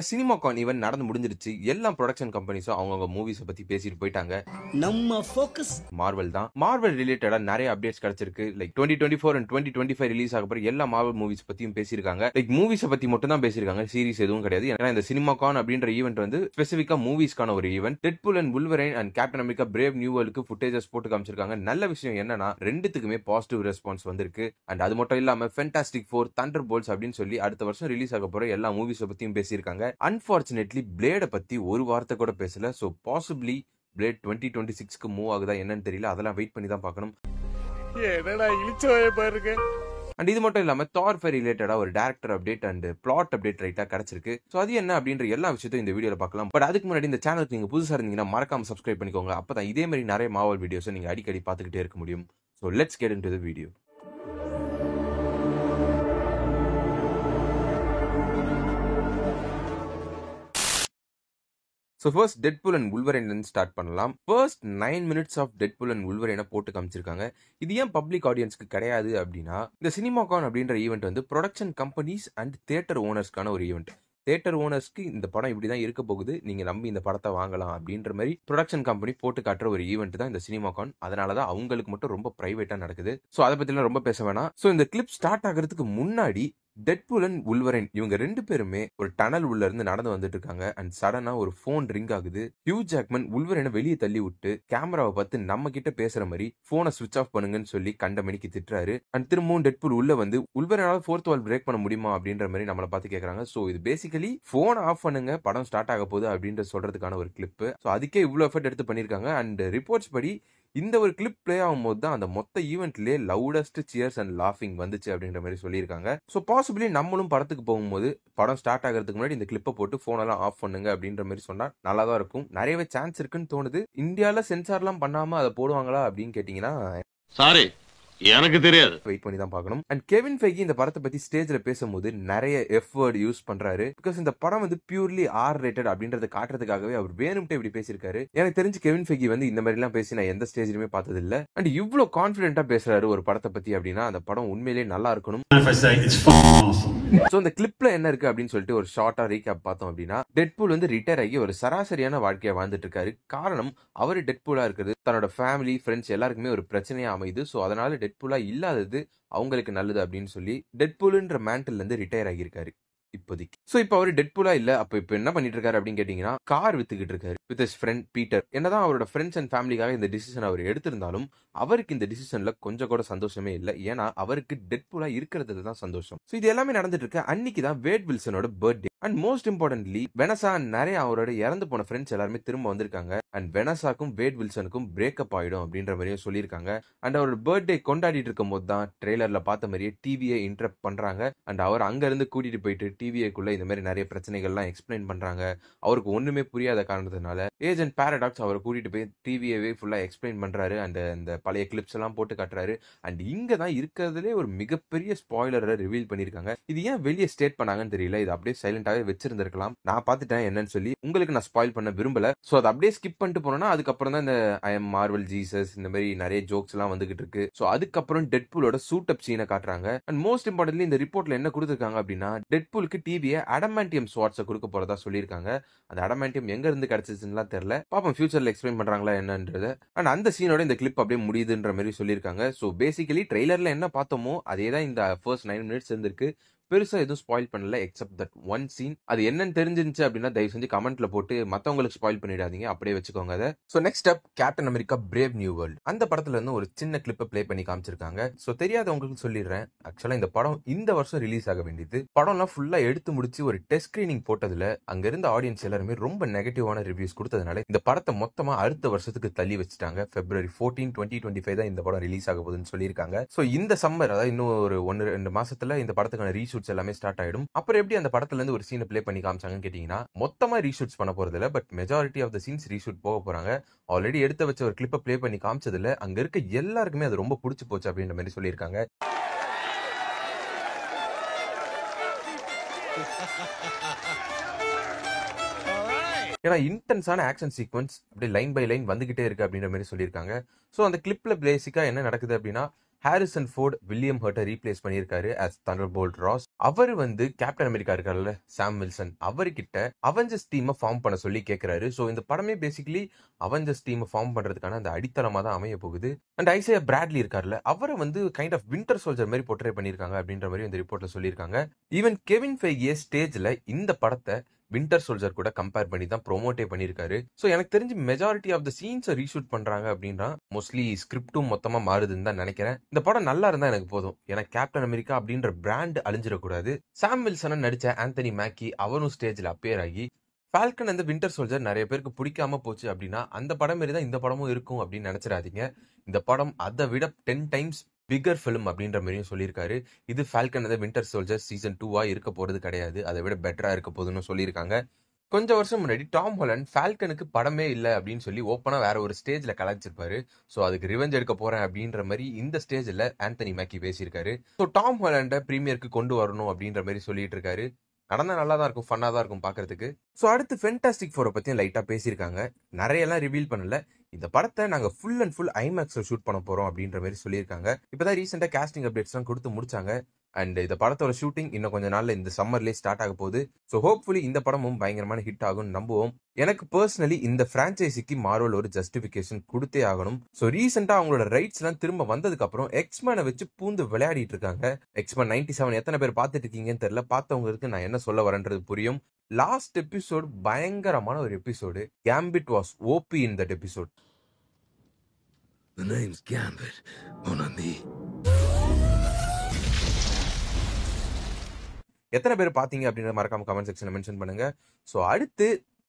சினிமாகான் event நடந்து முடிஞ்சிருச்சு. எல்லா ப்ரொடக்ஷன் கம்பெனிஸும் அவங்க மூவிஸை பத்தி பேசிட்டு போயிட்டாங்க. நம்ம ஃபோக்கஸ் மார்வல் தான். மார்வல் ரிலேட்டடா நிறைய அப்டேட்ஸ் கிடைச்சிருக்கு. லைக் 2024 and 2025 ரிலீஸ் ஆக போற எல்லா மார்வல் மூவிஸ் பத்தியும் பேசியிருக்காங்க. லைக் மூவிஸை பத்தி மட்டும் தான் பேசியிருக்காங்க, சீரிஸ் எதுவும் கிடையாது. ஏன்னா இந்த சினிமாகான் அப்படின்ற ஈவெண்ட் வந்து ஸ்பெசிஃபிக்கா மூவிஸ்க்கான ஒரு event. Deadpool and Wolverine and Captain America Brave New வேர்ல்டுக்கு ஃபுட்டேஜஸ் போட்டு காமிச்சிருக்காங்க. நல்ல விஷயம் என்னன்னா ரெண்டுத்துக்குமே பாசிட்டிவ் ரெஸ்பான்ஸ் வந்திருக்கு. அண்ட் அது மட்டும் இல்லாம ஃபென்டாஸ்டிக் ஃபோர், தண்டர் போல்ட்ஸ் அப்படின்னு சொல்லி அடுத்த வருஷம் ரிலீஸ் ஆக போற எல்லா மூவிஸை பத்தியும் பேசியிருக்காங்க. அன்பார்ச்சுனேட்லி பிளேட பத்தி ஒரு வார்த்தை கூட பேசல. சோ பாசிபிளி பிளேட் 2026க்கு மூவ் ஆகுதா என்னன்னு தெரியல. அதெல்லாம் வெயிட் பண்ணி தான் பார்க்கணும். அண்ட் இது மட்டும் இல்லாம தார் ஃபேர் ரிலேட்டடா ஒரு director update and plot update ரைட்டா கிடைச்சிருக்கு. சோ அது என்ன அப்படின்ற எல்லா விஷயத்தையும் இந்த வீடியோல பார்க்கலாம். பட் அதுக்கு முன்னாடி இந்த சேனலுக்கு நீங்க புதுசா இருந்தீங்கன்னா மறக்காம சப்ஸ்கிரைப் பண்ணிக்கோங்க. அப்பதான் இதே மாதிரி நிறைய மாவல் வீடியோஸ் நீங்க அடிக்கடி பார்த்துக்கிட்டே இருக்க முடியும். So let's get into the video. So first Deadpool and Wolverine start பண்ணலாம். First 9 minutes of Deadpool and வுல்வரைனை போட்டு காமிச்சிருக்காங்க. இது ஏன் பப்ளிக் ஆடியன்ஸ்க்கு கிடையாது அப்படின்னா, இந்த சினிமாகான் அப்படின்ற ஈவெண்ட் வந்து ப்ரொடக்ஷன் கம்பெனிஸ் அண்ட் தியேட்டர் ஓனர்ஸ்க்கான ஒரு ஈவெண்ட். தியேட்டர் ஓனர்ஸ்க்கு இந்த படம் இப்படிதான் இருக்க போகுது, நீங்க நம்பி இந்த படத்தை வாங்கலாம் அப்படின்ற மாதிரி ப்ரொடக்ஷன் கம்பெனி போட்டு காட்டுற ஒரு ஈவெண்ட் தான் இந்த சினிமாகான். அதனாலதான் அவங்களுக்கு மட்டும் ரொம்ப பிரைவேட்டா நடக்குது. ஸோ அதை பத்திலாம் ரொம்ப பேச வேணாம். ஸோ இந்த கிளிப் ஸ்டார்ட் ஆகிறதுக்கு முன்னாடி டெட்பூல் அண்ட் வுல்வரைன் இவங்க ரெண்டு பேருமே ஒரு டனல் உள்ள இருந்து நடந்து வந்துட்டு இருக்காங்க. அண்ட் சடனா ஒரு போன் ரிங் ஆகுது. ஹியூ ஜாக்மன் வுல்வரைனை வெளியே தள்ளி விட்டு கேமராவை பார்த்து நம்ம கிட்ட பேசுற மாதிரி போனை சுவிச் ஆஃப் பண்ணுங்கன்னு சொல்லி கண்ட மணிக்கு திட்டுறாரு. அண்ட் திரும்பவும் டெட்பூல் உள்ள வந்து வுல்வரைனால ஃபோர்த் வால் பிரேக் பண்ண முடியுமா அப்படின்ற மாதிரி நம்மளை பார்த்து கேட்கறாங்க. சோ இது பேசிக்கலி போன் ஆஃப் பண்ணுங்க, படம் ஸ்டார்ட் ஆக போகுது அப்படின்ற சொல்றதுக்கான ஒரு கிளிப். ஸோ அதுக்கே இவ்வளவு எஃபர்ட் எடுத்து பண்ணிருக்காங்க. அண்ட் ரிப்போர்ட்ஸ் படி இந்த ஒரு கிளிப் பிளே ஆகும்போது தான் அந்த மொத்த ஈவெண்ட்லயே லவுடஸ்ட் சியர்ஸ் அண்ட் லாஃபிங் வந்துச்சு அப்படின்ற மாதிரி சொல்லியிருக்காங்க. ஸோ பாசிபிளி நம்மளும் படத்துக்கு போகும்போது படம் ஸ்டார்ட் ஆகிறதுக்கு முன்னாடி இந்த கிளிப்பை போட்டு போனெல்லாம் ஆஃப் பண்ணுங்க அப்படின்ற மாதிரி சொன்னா நல்லா தான் இருக்கும். நிறையவே சான்ஸ் இருக்குன்னு தோணுது. இந்தியால சென்சார்லாம் பண்ணாம அதை போடுவாங்களா அப்படின்னு கேட்டீங்கன்னா சாரி, எனக்கு தெரியாது. வெயிட் பண்ணி தான் பார்க்கணும். அண்ட் கெவின் ஃபெய்கி இந்த படத்தை பத்தி ஸ்டேஜ்ல பேசும்போது நிறைய எஃப் வேர்ட் யூஸ் பண்றாரு. பிகாஸ் இந்த படம் வந்து பியூர்லி ஆர் ரேட்டட் அப்படின்றத காட்டுறதுக்காகவே அவர் வேணும்ட்டு இப்படி பேசியிருக்காரு. எனக்கு தெரிஞ்சு கெவின் ஃபெய்கி வந்து இந்த மாதிரி எல்லாம் பேசி நான் எந்த ஸ்டேஜ்லயுமே பார்த்தது இல்ல. அண்ட் இவ்வளவு கான்பிடென்ட்டா பேசுறாரு ஒரு படத்தை பத்தி அப்படின்னா அந்த படம் உண்மையிலேயே நல்லா இருக்கணும். சோ இந்த கிளிப்ல என்ன இருக்கு அப்படின்னு சொல்லிட்டு ஒரு ஷார்ட்டா ரீகேப் பார்த்தோம் அப்படின்னா, டெட்பூல் வந்து ரிட்டையர் ஆகி ஒரு சராசரியான வாழ்க்கையை வாழ்ந்துட்டு இருக்காரு. காரணம் அவர் டெட்பூலா இருக்கிறது தன்னோட ஃபேமிலி ஃப்ரெண்ட்ஸ் எல்லாருக்குமே ஒரு பிரச்சனையா அமைது. சோ அதனால டெட்பூலா இல்லாதது அவங்களுக்கு நல்லது அப்படின்னு சொல்லி டெட்பூல்ன்ற மேண்டில் இருந்து ரிட்டையர் ஆகியிருக்காரு இப்போதைக்கு. சோ இப்போ அவர் டெட்பூலா இல்ல. அப்ப என்ன பண்ணிட்டு இருக்காரு அப்படின்னு கேட்டீங்கன்னா, கார் வித்துக்கிட்டு இருக்காரு வித் ஹிஸ் ஃப்ரெண்ட் பீட்டர். என்னதான் அவரோட ஃப்ரெண்ட்ஸ் அண்ட் ஃபேமிலிக்காக இந்த டிசிஷன் அவர் எடுத்திருந்தாலும் அவருக்கு இந்த டிசிஷன்ல கொஞ்சம் கூட சந்தோஷமே இல்லை. ஏன்னா அவருக்கு டெட்பூலா இருக்கிறதுல தான் சந்தோஷம். சோ இது எல்லாமே நடந்துட்டு இருக்கு. அன்னைக்கு தான் வேட் வில்சனோட birthday. And most importantly Vanessa நிறைய அவரோட இறந்து போன ஃப்ரெண்ட்ஸ் எல்லாருமே திரும்ப வந்திருக்காங்க. அண்ட் வெனசாக்கும் வேட் வில்சனுக்கும் பிரேக்கப் ஆயிடும் அப்படின்ற மாதிரியும் சொல்லியிருக்காங்க. அண்ட் அவரோட பர்த்டே கொண்டாடிட்டு இருக்கும் போது தான் ட்ரெய்லர்ல பார்த்த மாதிரியே டிவியை இன்டரப்ட் பண்றாங்க. அண்ட் அவர் அங்க இருந்து கூட்டிட்டு போயிட்டு டிவிக்குள்ள இந்த மாதிரி நிறைய பிரச்சனைகள்லாம் எக்ஸ்பிளைன் பண்றாங்க. அவருக்கு ஒண்ணுமே புரியாத காரணத்தினால ஏஜென்ட் பாரடாக்ஸ் அவரை கூட்டிட்டு போய் டிவியவே ஃபுல்லா எக்ஸ்பிளைன் பண்றாரு. அண்ட் இந்த பழைய கிளிப்ஸ் எல்லாம் போட்டு காட்டுறாரு. அண்ட் இங்க தான் இருக்கிறதுலே ஒரு மிகப்பெரிய ஸ்பாய்லரை ரிவீல் பண்ணிருக்காங்க. இது ஏன் வெளியே ஸ்டேட் பண்ணாங்கன்னு தெரியல. இது அப்படியே சைலண்டாவே வச்சிருந்திருக்கலாம். நான் பார்த்துட்டேன் என்னன்னு சொல்லி உங்களுக்கு நான் ஸ்பாயில் பண்ண விரும்பல. சோ அதை அப்படியே ஸ்கிப் பண்ணிட்டு போனோம்னா அதுக்கப்புறம் தான் இந்த ஐ எம் மார்வல் ஜீசஸ் இந்த மாதிரி நிறைய ஜோக்ஸ் எல்லாம் வந்துகிட்டு இருக்கு. சோ அதுக்கப்புறம் டெட்பூலோட சூட் அப் சீனை காட்டுறாங்க. அண்ட் மோஸ்ட் இம்பார்ட்டன்ட்லி இந்த ரிப்போர்ட்ல என்ன கொடுத்திருக்காங்க அப்படின்னா, டெட்பூலுக்கு டிவியை அடமாண்டியம் ஸ்வாட்ஸை கொடுக்க போறதா சொல்லியிருக்காங்க. அந்த அடமாண்டியம் எங்க இருந்து கிடைச்சிச்சுன்னு தெரியல. பாப்போம் ஃபியூச்சர்ல எக்ஸ்பிளைன் பண்றாங்களா என்னன்றது. அண்ட் அந்த சீனோட இந்த கிளிப் அப்படியே முடியுதுன்ற மாதிரி சொல்லியிருக்காங்க. சோ பேசிக்கலி ட்ரெய்லர்ல என்ன பார்த்தோமோ அதே தான் இந்த ஃபர்ஸ்ட் 9 minutes இருந்திருக்கு. பெருசா எதுவும் ஸ்பாயில் பண்ணல எக்ஸப்ட் தட் ஒன் சீன். அது என்னன்னு தெரிஞ்சிருந்துச்சு அப்படின்னா தயவு செஞ்சு கமெண்ட்ல போட்டு மத்தவங்களுக்கு ஸ்பாயில் பண்ணிடாதீங்க, அப்படியே வச்சுக்கோங்க அதை. சோ நெக்ஸ்ட் அப் captain America Brave new world. அந்த படத்துல இருந்து ஒரு சின்ன கிளிப்பை பிளே பண்ணி காமிச்சிருக்காங்க. சோ தெரியாதவங்களுக்கு சொல்லிடுறேன். ஆக்சுவலா இந்த படம் இந்த வருஷம் ரிலீஸ் ஆக வேண்டியது. படம்லாம் ஃபுல்லா எடுத்து முடிச்சு ஒரு டெஸ்ட் ஸ்கிரீனிங் போட்டதுல அங்க இருந்த ஆடியன்ஸ் எல்லாருமே ரொம்ப நெகட்டிவான ரிவ்யூஸ் கொடுத்ததுனால இந்த படத்தை மொத்தமா அடுத்த வருஷத்துக்கு தள்ளி வச்சுட்டாங்க. February 14, 2025 தான் இந்த படம் ரிலீஸ் ஆக போகுதுன்னு சொல்லியிருக்காங்க. சோ இந்த சம்மர் அதாவது இன்னும் ஒரு 1-2 மாசத்துல இந்த படத்துக்கான ரீஷூட்ஸ் எல்லாமே ஸ்டார்ட் ஆயிடும். அப்புறம் எப்படி அந்த படத்துல இருந்து ஒரு சீனை பிளே பண்ணி காமிச்சாங்கன்னு கேட்டீங்கன்னா, மொத்தமா ரீஷூட்ஸ் பண்ண போறது இல்ல, but majority of the scenes reshoot போக போறாங்க. ஆல்ரெடி எடுத்து வச்ச ஒரு கிளிப்பை பிளே பண்ணி காமிச்சதுல அங்க இருக்க எல்லாருக்குமே அது ரொம்ப பிடிச்சு போச்சு அப்படின்ற மாதிரி சொல்லியிருக்காங்க. ஏன்னா இன்டென்ஸான ஆக்ஷன் சீக்வன்ஸ் அப்படியே லைன் பை லைன் வந்துகிட்டே இருக்கு அப்படின்ற மாதிரி சொல்லியிருக்காங்க. ஸோ அந்த கிளிப்ல பேசிக்கா என்ன நடக்குது அப்படின்னா, ஹாரிசன் ஃபோர்ட் வில்லியம் ஹர்ட்டை ரீப்ளேஸ் பண்ணியிருக்காரு as Thunderbolt ராஸ். அவர் வந்து கேப்டன் அமெரிக்கா இருக்காருல்ல சாம் வில்சன், அவர்கிட்ட அவெஞ்சர்ஸ் டீமை ஃபார்ம் பண்ண சொல்லி கேட்கிறாரு. ஸோ இந்த படமே பேசிக்கலி அவெஞ்சர்ஸ் டீமை ஃபார்ம் பண்றதுக்கான அந்த அடித்தளமா தான் அமைய போகுது. அண்ட் ஐசையா பிராட்லி இருக்கார்ல, அவரை வந்து கைண்ட் ஆஃப் வின்டர் சோல்ஜர் மாதிரி போர்ட்ரே பண்ணியிருக்காங்க அப்படின்ற மாதிரி இந்த ரிப்போர்ட்ல சொல்லியிருக்காங்க. ஈவன் கெவின் ஃபெய்கியே ஸ்டேஜ்ல இந்த படத்தை வின்டர் சோல்ஜர் கூட கம்பேர் பண்ணி தான் ப்ரோமோட்டே பண்ணியிருக்காரு. ஸோ எனக்கு தெரிஞ்சு மெஜாரிட்டி ஆஃப் த சீன்ஸை ரீஷூட் பண்றாங்க அப்படின்னா மோஸ்ட்லி ஸ்கிரிப்டும் மொத்தமா மாறுதுன்னு தான் நினைக்கிறேன். இந்த படம் நல்லா இருந்தா எனக்கு போதும். ஏன்னா கேப்டன் அமெரிக்கா அப்படின்ற பிராண்ட் அழிஞ்சிடக்கூடாது. சாம் வில்சன் நடிச்ச ஆந்தனி மேக்கி அவரும் ஸ்டேஜ்ல அப்பியர் ஆகி ஃபால்கன் அந்த வின்டர் சோல்ஜர் நிறைய பேருக்கு பிடிக்காம போச்சு அப்படின்னா அந்த படம் மாரி தான் இந்த படமும் இருக்கும் அப்படின்னு நினைச்சிடாதீங்க. இந்த படம் அதை விட 10 டைம்ஸ் பிகர் ஃபிலிம் அப்படின்ற மாதிரியும் சொல்லியிருக்காரு. இது ஃபால்கன் அந்த வின்டர் சோல்ஜர் சீசன் 2 இருக்க போறது கிடையாது, அதை விட பெட்டரா இருக்க போகுதுன்னு சொல்லியிருக்காங்க. கொஞ்சம் வருஷம் முன்னாடி டாம் ஹாலண்ட் ஃபால்கனுக்கு படமே இல்லை அப்படின்னு சொல்லி ஓப்பனா வேற ஒரு ஸ்டேஜ்ல கலாய்ச்சிருப்பாரு. ஸோ அதுக்கு ரிவெஞ்ச் எடுக்க போறேன் அப்படின்ற மாதிரி இந்த ஸ்டேஜ்ல ஆந்தனி மேக்கி பேசியிருக்காரு. ஸோ டாம் ஹாலண்டை பிரீமியருக்கு கொண்டு வரணும் அப்படின்ற மாதிரி சொல்லிட்டு இருக்காரு. நடந்தா நல்லா தான் இருக்கும், ஃபன்னா தான் இருக்கும் பாக்குறதுக்கு. ஸோ அடுத்து ஃபென்டாஸ்டிக் ஃபோரை பத்தியும் லைட்டா பேசியிருக்காங்க. நிறைய எல்லாம் ரிவீல் பண்ணல. இந்த படத்தை நாங்க ஃபுல் அண்ட் ஃபுல் ஐமேக்ஸ்ல ஷூட் பண்ண போறோம் அப்படின்ற மாதிரி சொல்லியிருக்காங்க. இப்பதான் ரீசெண்டா காஸ்டிங் அப்டேட்ஸ் எல்லாம் கொடுத்து முடிச்சாங்க. அண்ட் இந்த படத்தோட ஷூட்டிங் இன்னும் கொஞ்ச நாள்ல இந்த சம்மர்லேயே ஸ்டார்ட் ஆக போகுது. ஸோ ஹோப்ஃபுல்லி இந்த படமும் பயங்கரமான ஹிட் ஆகும்னு நம்புவோம். எனக்கு பர்சனலி இந்த பிரான்ச்சைசிக்கு மார்வல் ஒரு ஜஸ்டிபிகேஷன் கொடுத்தே ஆகணும். ஸோ ரீசெண்டா அவங்களோட ரைட்ஸ் எல்லாம் திரும்ப வந்ததுக்கு அப்புறம் எக்ஸ்மேனை வச்சு பூந்து விளையாடிட்டு இருக்காங்க. எக்ஸ்மேன் 97 எத்தனை பேர் பார்த்துட்டு இருக்கீங்கன்னு தெரியல. பார்த்தவங்களுக்கு நான் என்ன சொல்ல வரேன்றது புரியும். லாஸ்ட் எபிசோடு பயங்கரமான ஒரு episode. Gambit was OP in that episode. The name's Gambit, mon ami. எத்தனை பேர் பாத்தீங்க அப்படின்ற மறக்காம கமெண்ட் செக்ஷன்ல மென்ஷன் பண்ணுங்க. ஸோ அடுத்து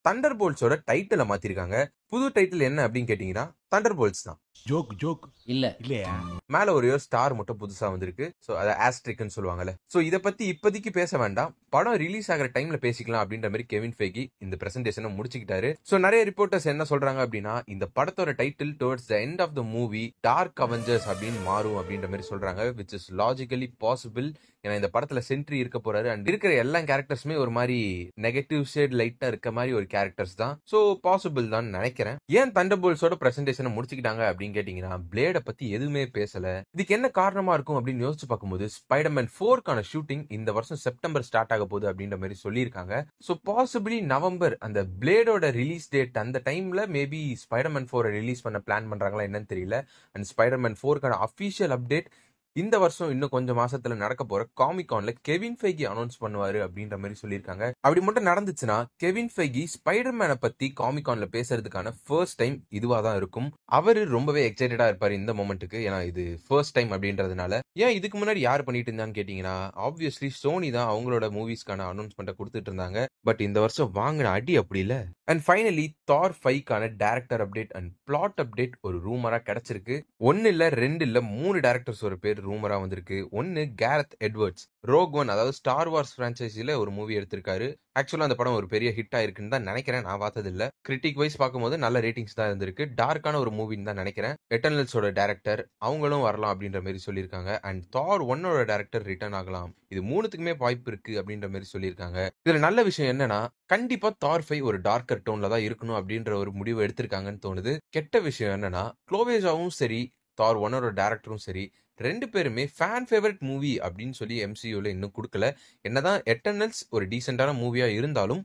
தண்டர் போல்ட்ஸோட டைட்டிலை மாத்திருக்காங்க. புது டைட்டில் என்ன அப்படின்னு கேட்டீங்கன்னா தண்டர் போல்ட்ஸ் தான். ஜோக் இல்லையா? மேல ஒரு ஸ்டார் மட்டும் புதுசா வந்திருக்கு. சோ அத ஆஸ்ட்ரிக்னு சொல்லுவாங்கல்ல. சோ இத பத்தி இப்போதைக்கு பேச வேண்டாம், படம் ரிலீஸ் ஆகிற டைம்ல பேசிக்கலாம் அப்படின்ற மாதிரி கெவின் ஃபெய்கி இந்த பிரசன்டேஷனை முடிச்சுக்கிட்டாரு. சோ நிறைய ரிப்போர்ட்டர்ஸ் என்ன சொல்றாங்க அப்படின்னா இந்த படத்தோட title towards the end of the movie Dark Avengers அப்படின்னு மாறும் அப்படின்ற மாதிரி சொல்றாங்க. Which is logically possible. ஏன்னா இந்த படத்துல சென்ட்ரி இருக்க போறாரு அண்ட் இருக்கிற எல்லா கேரக்டர்ஸுமே ஒரு மாதிரி நெகட்டிவ் ஷேட் லைட்டா இருக்க மாதிரி ஒரு கேரக்டர்ஸ் தான். சோ பாசிபிள் தான் நினைக்கிறேன். ஏன் தண்டர்போல்ட்ஸோட பிரசன்டேஷனை முடிச்சுக்கிட்டாங்க அப்படின்னு கேட்டீங்கன்னா பிளேட பத்தி எதுவுமே பேசல. இதுக்கு என்ன காரணமா இருக்கும் அப்படின்னு யோசிச்சு பார்க்கும்போது ஸ்பைடர்மேன் 4க்கான ஷூட்டிங் இந்த வருஷம் செப்டம்பர் ஸ்டார்ட் ஆக போகுது அப்படின்ற மாதிரி சொல்லியிருக்காங்க. சோ பாசிபிளி நவம்பர் அந்த பிளேடோட ரிலீஸ் டேட் அந்த டைம்ல மேபி ஸ்பைடர்மேன் 4 ரிலீஸ் பண்ண பிளான் பண்றாங்களா என்னன்னு தெரியல. அண்ட் ஸ்பைடர்மேன் 4க்கான அபிஷியல் அப்டேட் இந்த வருஷம் இன்னும் கொஞ்சம் மாசத்துல நடக்க போற காமிகான்ல கெவின் ஃபெய்கி அனௌன்ஸ் பண்ணுவாரு அப்படின்ற மாதிரி சொல்லியிருக்காங்க. அப்படி மட்டும் நடந்துச்சுன்னா கெவின் ஃபெய்கி ஸ்பைடர்மேனை பத்தி காமிகான்ல பேசுறதுக்கான ஃபர்ஸ்ட் டைம் இதுவா தான் இருக்கும். அவரு ரொம்பவே எக்ஸைட்டடா இருப்பாரு இந்த மொமெண்ட்டுக்கு. ஏன்னா இது ஃபர்ஸ்ட் டைம் அப்படின்றதுனால. ஏன் இதுக்கு முன்னாடி யார் பண்ணிட்டு இருந்தான்னு கேட்டீங்கன்னா ஆப்வியஸ்லி சோனி தான் அவங்களோட மூவிஸ்க்கான அனௌன்ஸ்மெண்ட்டை கொடுத்துட்டு இருந்தாங்க. பட் இந்த வருஷம் வாங்கின அடி அப்படி இல்ல. அண்ட் ஃபைனலி தார் 5க்கான director update and plot update ஒரு ரூமரா கிடைச்சிருக்கு. 1 இல்ல 2 இல்ல 3 டைரக்டர்ஸ் ஒரு பேர் ரூமரா வந்திருக்கு. ஒன்னு கேரத் எட்வர்ட்ஸ், ரோக் ஒன் அதாவது ஸ்டார் வார்ஸ் பிரான்ச்சைசில ஒரு மூவி எடுத்திருக்காரு. ஆக்சுவலா அந்த படம் ஒரு பெரிய ஹிட் ஆயிருக்குன்னு தான் நினைக்கிறேன். நான் பார்த்தது இல்ல. கிரிட்டிக் வைஸ் பார்க்கும்போது நல்ல ரேட்டிங்ஸ் தான் இருந்திருக்கு. டார்க்கான ஒரு மூவின்னு தான் நினைக்கிறேன். எட்டர்னல்ஸோட டைரக்டர் அவங்களும் வரலாம் அப்படின்ற மாதிரி சொல்லியிருக்காங்க. அண்ட் தார் 1ஓட டைரக்டர் ரிட்டர்ன் ஆகலாம். இது 3த்துக்குமே வாய்ப்பு இருக்கு அப்படின்ற மாதிரி சொல்லியிருக்காங்க. இதுல நல்ல விஷயம் என்னன்னா கண்டிப்பா தார் 5 ஒரு டார்க்கர் டோன்ல தான் இருக்கணும் அப்படின்ற ஒரு முடிவு எடுத்திருக்காங்கன்னு தோணுது. கெட்ட விஷயம் என்னன்னா க்ளோவேஜாவும் சரி தார் 1ஓட டைரக்டரும் சரி 2 பேருமே ஃபேன் ஃபேவரட் மூவி அப்படின்னு சொல்லி MCUல இன்னும் கொடுக்கல. என்னதான் எட்டர்னல்ஸ் ஒரு டீசென்டான மூவியா இருந்தாலும்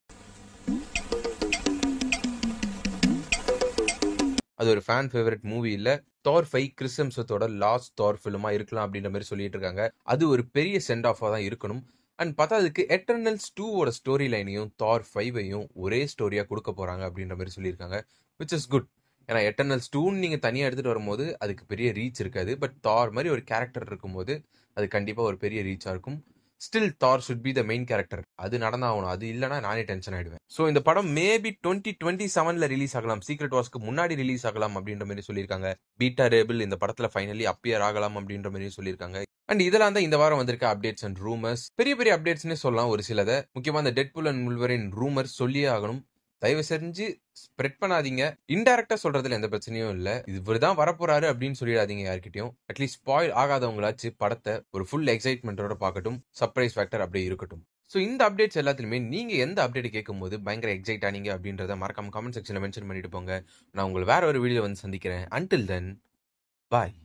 அது ஒரு ஃபேன் ஃபேவரட் மூவி இல்ல. தார் 5 கிறிஸ் ஹெம்ஸ்வொர்த்தோட லாஸ்ட் தார் ஃபிலிமா இருக்கலாம் அப்படின்ற மாதிரி சொல்லிட்டு இருக்காங்க. அது ஒரு பெரிய சென்ட் ஆஃபா தான் இருக்கணும். அண்ட் பத்தாவதுக்கு எட்டர்னல்ஸ் 2ஓட ஸ்டோரி லைனையும் தார் 5ஐயும் ஒரே ஸ்டோரியா கொடுக்க போறாங்க அப்படின்ற மாதிரி சொல்லியிருக்காங்க. Which is good. ஏன்னா எட்டர்னல்ஸ் 2 நீங்க தனியா எடுத்துட்டு வரும்போது அதுக்கு பெரிய ரீச் இருக்காது. பட் தார் மாதிரி ஒரு கேரக்டர் இருக்கும்போது அது கண்டிப்பா ஒரு பெரிய ரீச்சா இருக்கும். ஸ்டில் தார் should be the main character. அது நடந்தாகணும். அது இல்லைன்னா நானே டென்ஷன் ஆயிடுவேன். ஸோ இந்த படம் மேபி 2027ல ரிலீஸ் ஆகலாம். சீக்ரெட் வார்ஸ்க்கு முன்னாடி ரிலீஸ் ஆகலாம் அப்படின்ற மாதிரி சொல்லியிருக்காங்க. பீட்டா ரேபிள் இந்த படத்துல ஃபைனலி அப்பியர் ஆகலாம் அப்படின்ற மாதிரி சொல்லியிருக்காங்க. அண்ட் இதெல்லாம் தான் இந்த வாரம் வந்திருக்க அப்டேட்ஸ் அண்ட் ரூமர்ஸ். பெரிய பெரிய அப்டேட்ஸ்னே சொல்லலாம் ஒரு சிலதை. முக்கியமா இந்த டெட்பூல் அண்ட் முல்வரின் ரூமர் சொல்லியே ஆகணும். தயவு செஞ்சு ஸ்ப்ரெட் பண்ணாதீங்க. இன்டைரக்டா சொல்றதுல எந்த பிரச்சனையும் இல்ல. இவர்தான் வரப்போறாரு அப்படின்னு சொல்லிடாதீங்க யார்கிட்டயும். அட்லீஸ்ட் ஸ்பாயில் ஆகாதவங்களாச்சு படத்தை ஒரு ஃபுல் எக்ஸைட்மெண்டோட பார்க்கட்டும். சர்ப்ரைஸ் ஃபேக்டர் அப்படியே இருக்கட்டும். ஸோ இந்த அப்டேட்ஸ் எல்லாத்துலயுமே நீங்க எந்த அப்டேட் கேட்கும் போது பயங்கர எக்ஸைட் ஆனீங்க அப்படின்றத மறக்காம கமெண்ட் செக்ஷன்ல மென்ஷன் பண்ணிட்டு போங்க. நான் உங்களை வேற ஒரு வீடியோ வந்து சந்திக்கிறேன். அன்டில் தென் பாய்.